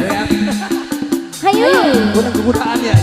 ya. Hayu. Kurang kegunaan ya.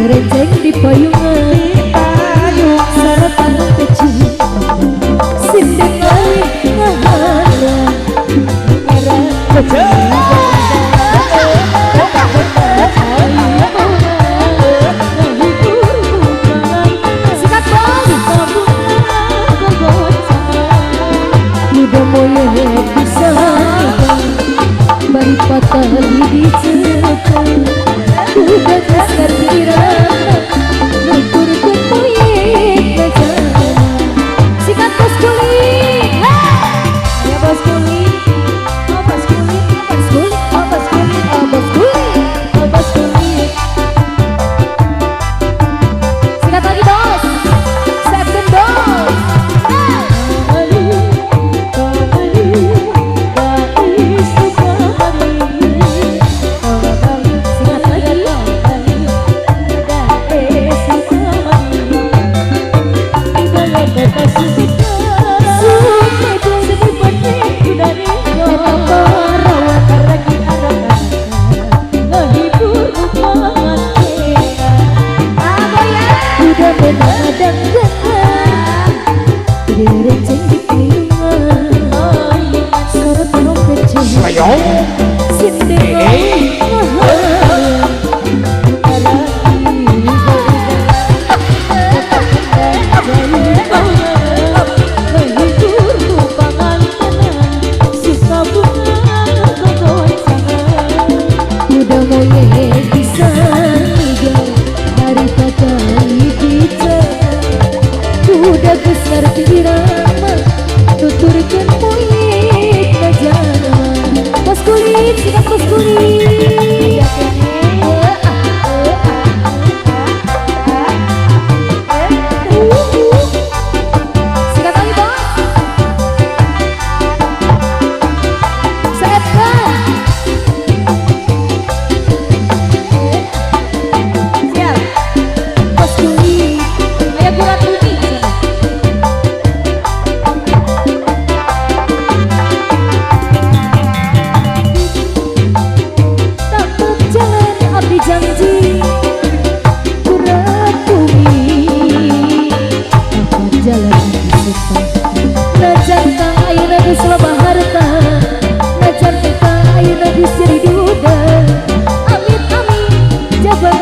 Renceng di payungan sarapan kecil sindeng kali ngahara merah kecil sikat bos udah moye bisa bari patah di cerita udah besar dirana nutur kepoyek najana sikat bos kulit ya bos kulit oh bos kulit oh bos kulit oh bos kulit oh bos kulit oh bos kulit sikat lagi bos second bos udah besar dirama tuturkan poyek najana bos kulit sikat bos kulit sikat lagi bos setan siap bos kulit ayo kurat bumi janji kurat bumi apa jalan susah najan ka ayeuna geus loba harta najan ka ayeuna geus jadi duda amit amit jaba